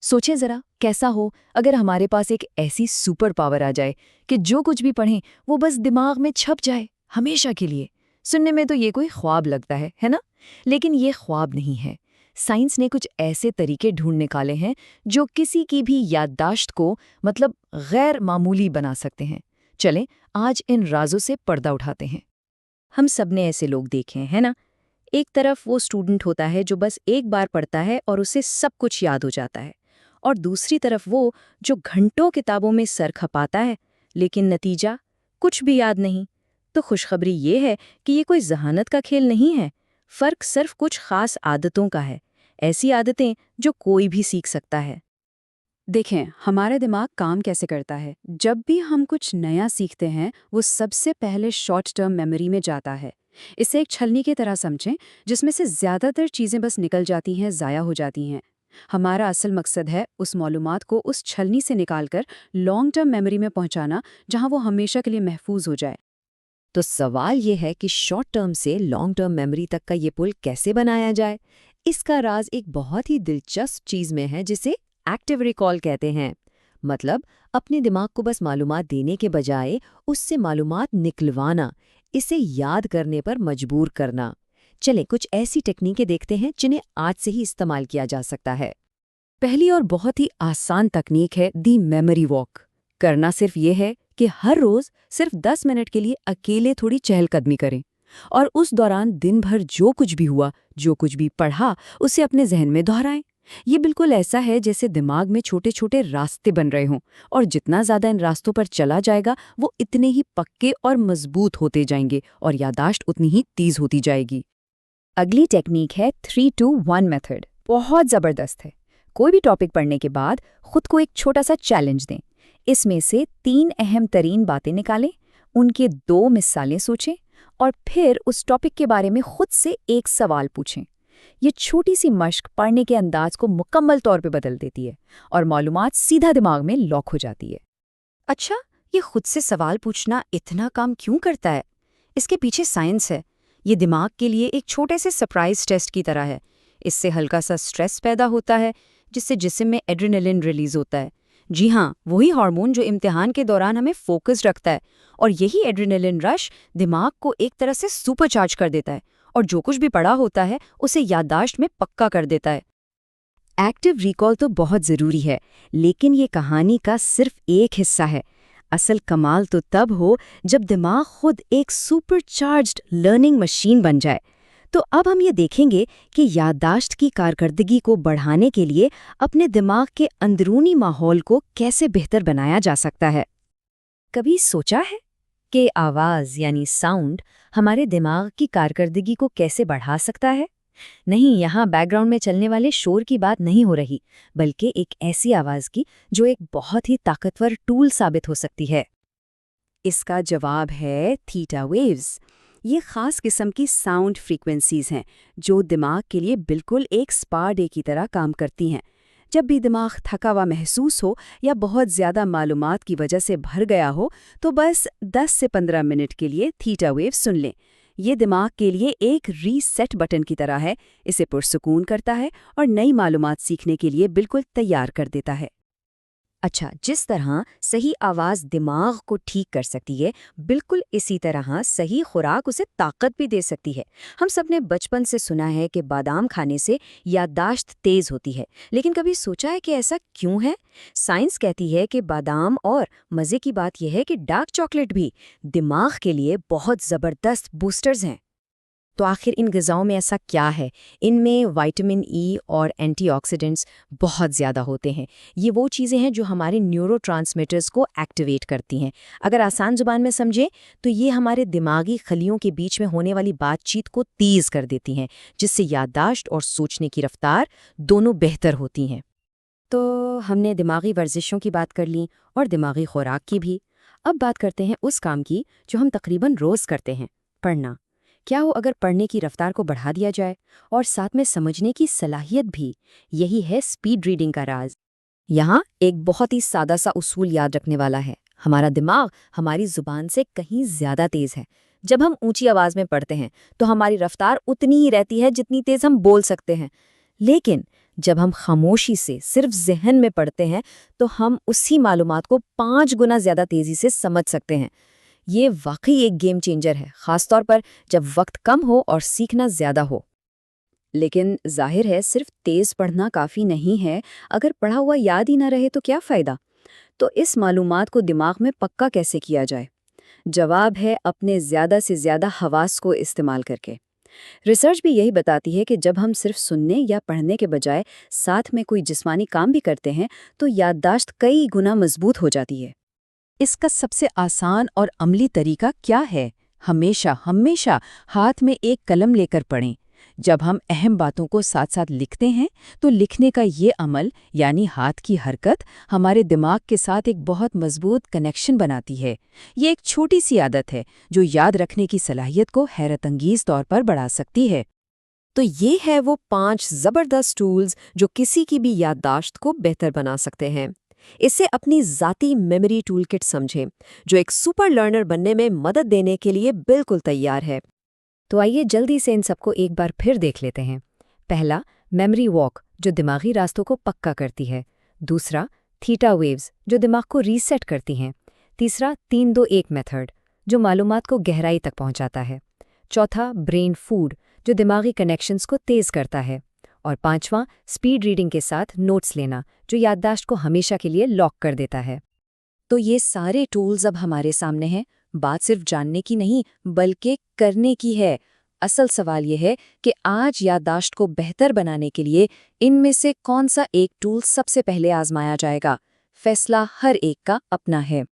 सोचें ज़रा कैसा हो अगर हमारे पास एक ऐसी सुपर पावर आ जाए कि जो कुछ भी पढ़ें वो बस दिमाग में छप जाए हमेशा के लिए। सुनने में तो ये कोई ख्वाब लगता है ना? लेकिन ये ख्वाब नहीं है। साइंस ने कुछ ऐसे तरीके ढूंढ निकाले हैं जो किसी की भी याददाश्त को मतलब गैर मामूली बना सकते हैं। चलें आज इन राजों से पर्दा उठाते हैं। हम सब ने ऐसे लोग देखे हैं, है ना? एक तरफ वो स्टूडेंट होता है जो बस एक बार पढ़ता है और उसे सब कुछ याद हो जाता है, और दूसरी तरफ वो जो घंटों किताबों में सर खपाता है, लेकिन नतीजा कुछ भी याद नहीं। तो खुशखबरी ये है कि ये कोई जहानत का खेल नहीं है। फर्क सिर्फ कुछ खास आदतों का है, ऐसी आदतें जो कोई भी सीख सकता है। देखें, हमारा दिमाग काम कैसे करता है। जब भी हम कुछ नया सीखते हैं, वो सबसे पहले शॉर्ट टर्म मेमोरी में जाता है। इसे एक छलनी की तरह समझें, जिसमें से ज़्यादातर चीज़ें बस निकल जाती हैं, ज़ाया हो जाती हैं। हमारा असल मकसद है उस मालूमात को उस छलनी से निकालकर लॉन्ग टर्म मेमोरी में पहुंचाना, जहां वो हमेशा के लिए महफूज हो जाए। तो सवाल ये है कि शॉर्ट टर्म से लॉन्ग टर्म मेमोरी तक का ये पुल कैसे बनाया जाए। इसका राज एक बहुत ही दिलचस्प चीज में है जिसे एक्टिव रिकॉल कहते हैं। मतलब अपने दिमाग को बस मालूमात देने के बजाय उससे मालूमात निकलवाना, इसे याद करने पर मजबूर करना। चलें कुछ ऐसी टेक्निकें देखते हैं जिन्हें आज से ही इस्तेमाल किया जा सकता है। पहली और बहुत ही आसान तकनीक है दी मेमोरी वॉक। करना सिर्फ ये है कि हर रोज सिर्फ 10 मिनट के लिए अकेले थोड़ी चहलकदमी करें, और उस दौरान दिन भर जो कुछ भी हुआ, जो कुछ भी पढ़ा, उसे अपने जहन में दोहराएं। ये बिल्कुल ऐसा है जैसे दिमाग में छोटे छोटे रास्ते बन रहे हों, और जितना ज्यादा इन रास्तों पर चला जाएगा वो इतने ही पक्के और मजबूत होते जाएंगे, और याददाश्त उतनी ही तेज होती जाएगी। अगली टेक्निक है 3-2-1 मेथड। बहुत जबरदस्त है। कोई भी टॉपिक पढ़ने के बाद खुद को एक छोटा सा चैलेंज दें। इसमें से 3 अहम तरीन बातें निकालें, उनके 2 मिसालें सोचें, और फिर उस टॉपिक के बारे में खुद से एक सवाल पूछें। ये छोटी सी मश्क पढ़ने के अंदाज को मुकम्मल तौर पे बदल देती है, और मालूमात सीधा दिमाग में लॉक हो जाती है। अच्छा, ये खुद से सवाल पूछना इतना काम क्यों करता है? इसके पीछे साइंस है। ये दिमाग के लिए एक छोटे से सरप्राइज टेस्ट की तरह है। इससे हल्का सा स्ट्रेस पैदा होता है, जिससे जिस्म में एड्रेनलिन रिलीज होता है। जी हाँ, वही हार्मोन जो इम्तिहान के दौरान हमें फोकस रखता है। और यही एड्रेनलिन रश दिमाग को एक तरह से सुपरचार्ज कर देता है, और जो कुछ भी पढ़ा होता है उसे याददाश्त में पक्का कर देता है। एक्टिव रिकॉल तो बहुत ज़रूरी है, लेकिन ये कहानी का सिर्फ एक हिस्सा है। असल कमाल तो तब हो जब दिमाग खुद एक सुपरचार्ज्ड लर्निंग मशीन बन जाए। तो अब हम ये देखेंगे कि याददाश्त की कारकर्दगी को बढ़ाने के लिए अपने दिमाग के अंदरूनी माहौल को कैसे बेहतर बनाया जा सकता है। कभी सोचा है कि आवाज़ यानी साउंड हमारे दिमाग की कारकर्दगी को कैसे बढ़ा सकता है? नहीं, यहाँ बैकग्राउंड में चलने वाले शोर की बात नहीं हो रही, बल्कि एक ऐसी आवाज़ की जो एक बहुत ही ताकतवर टूल साबित हो सकती है। इसका जवाब है थीटा वेव्स। ये खास किस्म की साउंड फ्रीक्वेंसीज हैं जो दिमाग के लिए बिल्कुल एक स्पा डे की तरह काम करती हैं। जब भी दिमाग थका हुआ महसूस हो या बहुत ज़्यादा मालूमात की वजह से भर गया हो, तो बस 10 से 15 मिनट के लिए थीटा वेव सुन लें। ये दिमाग के लिए एक रीसेट बटन की तरह है। इसे पुरसुकून करता है और नई मालूमात सीखने के लिए बिल्कुल तैयार कर देता है। अच्छा, जिस तरह सही आवाज़ दिमाग को ठीक कर सकती है, बिल्कुल इसी तरह सही खुराक उसे ताकत भी दे सकती है। हम सब ने बचपन से सुना है कि बादाम खाने से याददाश्त तेज होती है, लेकिन कभी सोचा है कि ऐसा क्यों है? साइंस कहती है कि बादाम, और मज़े की बात यह है कि डार्क चॉकलेट भी दिमाग के लिए बहुत ज़बरदस्त बूस्टर्स हैं। तो आखिर इन ग़िज़ाओं में ऐसा क्या है? इनमें विटामिन ई और एंटीऑक्सीडेंट्स बहुत ज़्यादा होते हैं। ये वो चीज़ें हैं जो हमारे न्यूरोट्रांसमीटर्स को एक्टिवेट करती हैं। अगर आसान ज़ुबान में समझें तो ये हमारे दिमागी खलियों के बीच में होने वाली बातचीत को तेज़ कर देती हैं, जिससे याददाश्त और सोचने की रफ्तार दोनों बेहतर होती हैं। तो हमने दिमागी वर्जिशों की बात कर ली और दिमागी खुराक की भी। अब बात करते हैं उस काम की जो हम तकरीबन रोज़ करते हैं, पढ़ना। क्या हो अगर पढ़ने की रफ्तार को बढ़ा दिया जाए और साथ में समझने की सलाहियत भी? यही है स्पीड रीडिंग का राज। यहाँ एक बहुत ही सादा सा उसूल याद रखने वाला है। हमारा दिमाग हमारी जुबान से कहीं ज़्यादा तेज़ है। जब हम ऊंची आवाज़ में पढ़ते हैं तो हमारी रफ्तार उतनी ही रहती है जितनी तेज़ हम बोल सकते हैं। लेकिन جب ہم خاموشی سے صرف ذہن میں پڑھتے ہیں تو ہم اسی معلومات کو 5 گنا زیادہ تیزی سے سمجھ سکتے ہیں۔ یہ واقعی ایک گیم چینجر ہے، خاص طور پر جب وقت کم ہو اور سیکھنا زیادہ ہو۔ لیکن ظاہر ہے صرف تیز پڑھنا کافی نہیں ہے، اگر پڑھا ہوا یاد ہی نہ رہے تو کیا فائدہ؟ تو اس معلومات کو دماغ میں پکا کیسے کیا جائے؟ جواب ہے اپنے زیادہ سے زیادہ حواس کو استعمال کر کے۔ ریسرچ بھی یہی بتاتی ہے کہ جب ہم صرف سننے یا پڑھنے کے بجائے ساتھ میں کوئی جسمانی کام بھی کرتے ہیں تو یادداشت کئی گنا مضبوط ہو جاتی ہے۔ اس کا سب سے آسان اور عملی طریقہ کیا ہے؟ ہمیشہ ہاتھ میں ایک قلم لے کر پڑھیں۔ جب ہم اہم باتوں کو ساتھ ساتھ لکھتے ہیں تو لکھنے کا یہ عمل یعنی ہاتھ کی حرکت ہمارے دماغ کے ساتھ ایک بہت مضبوط کنیکشن بناتی ہے۔ یہ ایک چھوٹی سی عادت ہے جو یاد رکھنے کی صلاحیت کو حیرت انگیز طور پر بڑھا سکتی ہے۔ تو یہ ہے وہ 5 زبردست ٹولز جو کسی کی بھی یادداشت کو بہتر بنا سکتے ہیں۔ اسے اپنی ذاتی میموری ٹول کٹ سمجھیں جو ایک سپر لرنر بننے میں مدد دینے کے لیے بالکل تیار ہے۔ تو آئیے جلدی سے ان سب کو ایک بار پھر دیکھ لیتے ہیں۔ پہلا، میموری واک جو دماغی راستوں کو پکا کرتی ہے۔ دوسرا، تھیٹا ویوز جو دماغ کو ریسیٹ کرتی ہیں۔ تیسرا، 3-2-1 میتھڈ جو معلومات کو گہرائی تک پہنچاتا ہے۔ چوتھا، برین فوڈ جو دماغی کنیکشنز کو تیز کرتا ہے۔ اور پانچواں، سپیڈ ریڈنگ کے ساتھ نوٹس لینا جو یادداشت کو ہمیشہ کے لیے لاک کر دیتا ہے۔ تو یہ سارے ٹولز اب ہمارے سامنے ہیں، بات صرف جاننے کی نہیں بلکہ کرنے کی ہے۔ اصل سوال یہ ہے کہ آج یادداشت کو بہتر بنانے کے لیے ان میں سے کون سا ایک ٹول سب سے پہلے آزمایا جائے گا؟ فیصلہ ہر ایک کا اپنا ہے۔